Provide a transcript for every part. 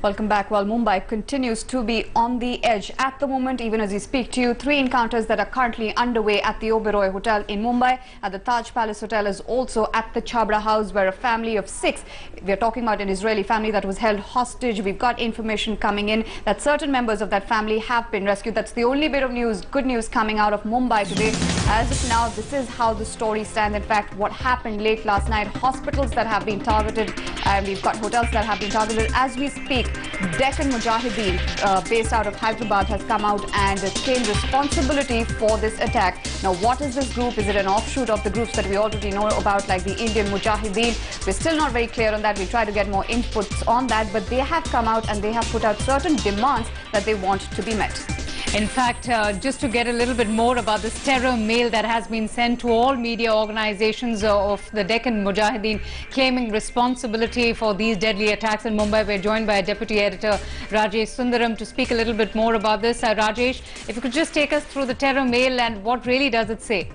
Welcome back. While Mumbai continues to be on the edge at the moment, even as we speak to you, 3 encounters that are currently underway at the Oberoi Hotel in Mumbai, at the Taj Palace Hotel, is also at the Chabra House, where a family of 6, we're talking about an Israeli family that was held hostage. We've got information coming in that certain members of that family have been rescued. That's the only bit of news, good news coming out of Mumbai today. As of now, this is how the story stands. In fact, what happened late last night, hospitals that have been targeted, and we've got hotels that have been targeted. As we speak, Deccan Mujahideen, based out of Hyderabad, has come out and claimed responsibility for this attack. Now, what is this group? Is it an offshoot of the groups that we already know about, like the Indian Mujahideen? We're still not very clear on that. We try to get more inputs on that, but they have come out and they have put out certain demands that they want to be met. In fact, just to get a little bit more about this terror mail that has been sent to all media organizations of the Deccan Mujahideen claiming responsibility for these deadly attacks in Mumbai, we're joined by Deputy Editor Rajesh Sundaram to speak a little bit more about this. Rajesh, if you could just take us through the terror mail and what really does it say?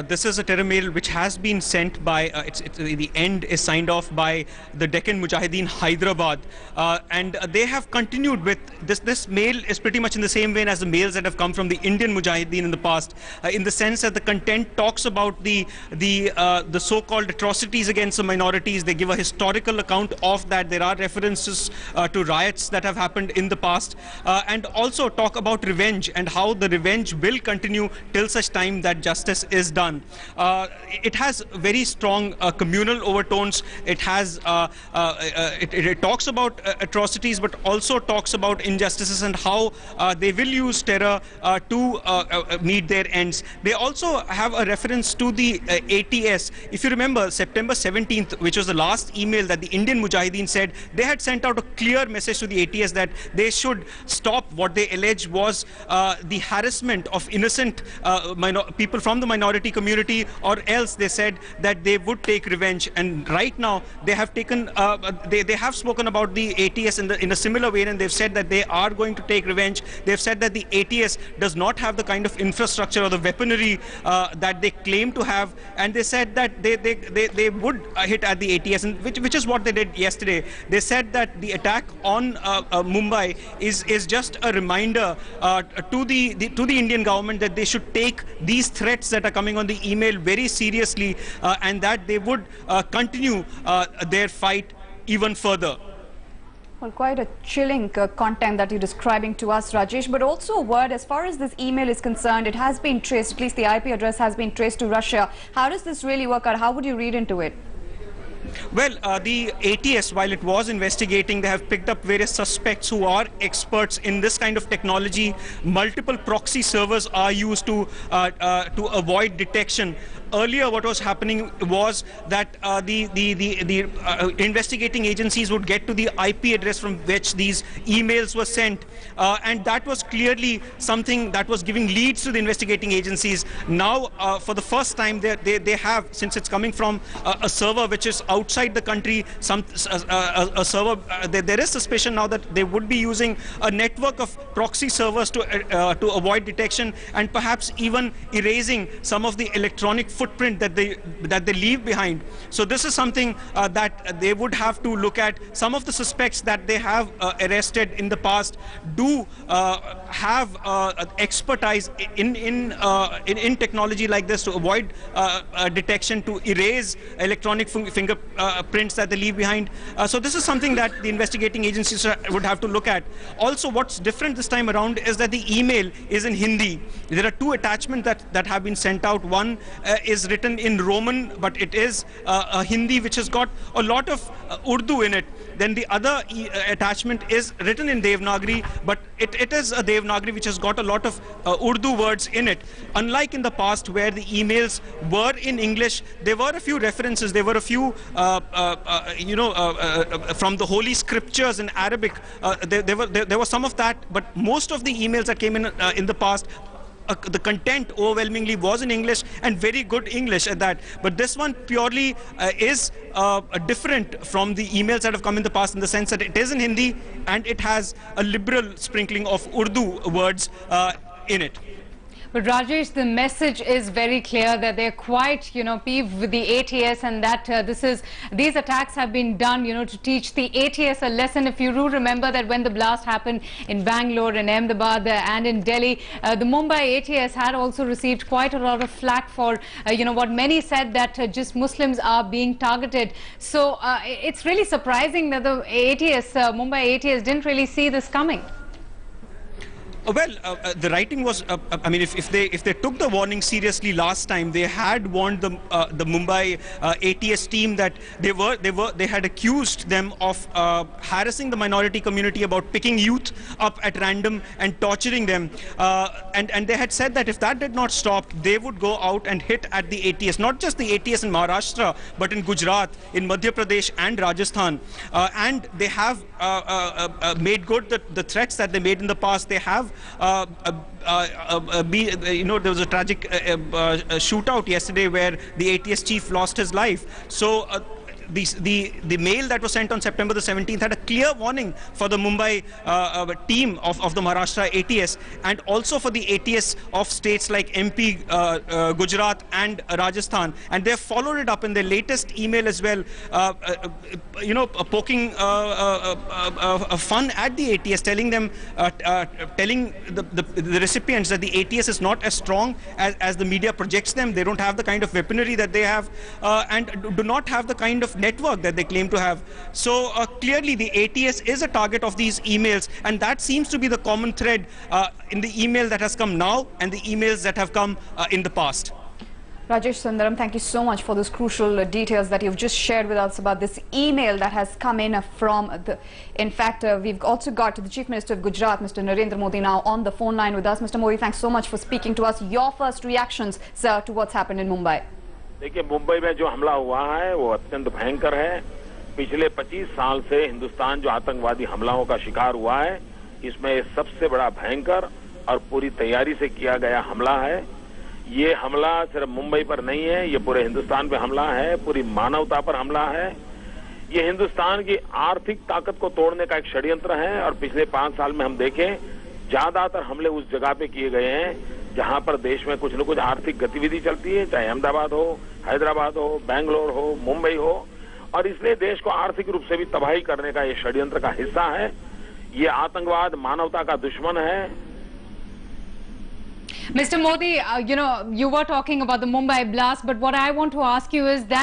This is a terror mail which has been sent by, the end is signed off by the Deccan Mujahideen Hyderabad, and they have continued with this. This mail is pretty much in the same vein as the mails that have come from the Indian Mujahideen in the past, in the sense that the content talks about the so-called atrocities against the minorities. They give a historical account of that. There are references to riots that have happened in the past, and also talk about revenge and how the revenge will continue till such time that justice is done. It has very strong communal overtones. It has it talks about atrocities, but also talks about injustices and how they will use terror to meet their ends. They also have a reference to the ATS. If you remember, September 17th, which was the last email that the Indian Mujahideen said, they had sent out a clear message to the ATS that they should stop what they allege was the harassment of innocent people from the minority community, or else they said that they would take revenge. And right now they have taken they have spoken about the ATS in a similar way, and they've said that they are going to take revenge. They've said that the ATS does not have the kind of infrastructure or the weaponry that they claim to have, and they said that they would hit at the ATS, and which is what they did yesterday. They said that the attack on Mumbai is just a reminder to the Indian government that they should take these threats that are coming on the email very seriously, and that they would continue their fight even further. Well, quite a chilling content that you're describing to us, Rajesh, but also a word as far as this email is concerned. It has been traced, at least the IP address has been traced to Russia. How does this really work out? How would you read into it? Well, the ATS, while it was investigating, they have picked up various suspects who are experts in this kind of technology. Multiple proxy servers are used to avoid detection. Earlier, what was happening was that the investigating agencies would get to the IP address from which these emails were sent, and that was clearly something that was giving leads to the investigating agencies. Now, for the first time, they have, since it's coming from a server which is outside the country, a server, there is suspicion now that they would be using a network of proxy servers to avoid detection, and perhaps even erasing some of the electronic footprint that they leave behind. So this is something that they would have to look at. Some of the suspects that they have arrested in the past do have expertise in technology like this to avoid detection, to erase electronic fingerprints that they leave behind. So this is something that the investigating agencies would have to look at. Also, what's different this time around is that the email is in Hindi. There are 2 attachments that have been sent out. One is written in Roman, but it is a Hindi which has got a lot of Urdu in it. Then the other attachment is written in Devanagari, but it is a Devanagari which has got a lot of Urdu words in it. Unlike in the past where the emails were in English, there were a few references, there were a few, from the Holy Scriptures in Arabic. There was some of that, but most of the emails that came in the past, the content overwhelmingly was in English, and very good English at that. But this one purely is different from the emails that have come in the past, in the sense that it is in Hindi and it has a liberal sprinkling of Urdu words in it. But Rajesh, the message is very clear that they're quite, peeved with the ATS, and that these attacks have been done, to teach the ATS a lesson. If you do remember that when the blast happened in Bangalore, in Ahmedabad, and in Delhi, the Mumbai ATS had also received quite a lot of flack for, what many said, that just Muslims are being targeted. So it's really surprising that the Mumbai ATS didn't really see this coming. The writing was, I mean, if they took the warning seriously last time, they had warned the Mumbai ATS team that they had accused them of harassing the minority community, about picking youth up at random and torturing them, and they had said that if that did not stop, they would go out and hit at the ATS, not just the ATS in Maharashtra, but in Gujarat, in Madhya Pradesh and Rajasthan, and they have made good the threats that they made in the past. They have there was a tragic shootout yesterday where the ATS chief lost his life. So the mail that was sent on September the 17th had a clear warning for the Mumbai team of the Maharashtra ATS, and also for the ATS of states like MP, Gujarat and Rajasthan. And they have followed it up in their latest email as well, poking fun at the ATS, telling them, telling the recipients that the ATS is not as strong as the media projects them. They don't have the kind of weaponry that they have, and do not have the kind of network that they claim to have. So clearly the ATS is a target of these emails, and that seems to be the common thread in the email that has come now and the emails that have come in the past. Rajesh Sundaram, thank you so much for those crucial details that you've just shared with us about this email that has come in from the... In fact, we've also got the Chief Minister of Gujarat, Mr. Narendra Modi, now on the phone line with us. Mr. Modi, thanks so much for speaking to us. Your first reactions, sir, to what's happened in Mumbai. देखिए, मुंबई में जो हमला हुआ है वो अत्यंत भयंकर है। पिछले 25 साल से हिंदुस्तान जो आतंकवादी हमलाओं का शिकार हुआ है, इसमें सबसे बड़ा भयंकर और पूरी तैयारी से किया गया हमला है। ये हमला सिर्फ मुंबई पर नहीं है, ये पूरे हिंदुस्तान पे हमला है, पूरी मानवता पर हमला है। ये हिंदुस्तान की आर्थिक ताकत को तोड़ने का एक षड्यंत्र है, और पिछले 5 साल में हम देखें, ज्यादातर हमले उस जगह पे किए गए हैं जहां पर देश में कुछ न कुछ आर्थिक गतिविधि चलती है, चाहे अहमदाबाद हो, हैदराबाद हो, बेंगलोर हो, मुंबई हो, और इसलिए देश को आर्थिक रूप से भी तबाही करने का ये षड्यंत्र का हिस्सा है। ये आतंकवाद मानवता का दुश्मन है। Mr. Modi, you were talking about the Mumbai blast, but what I want to ask you is that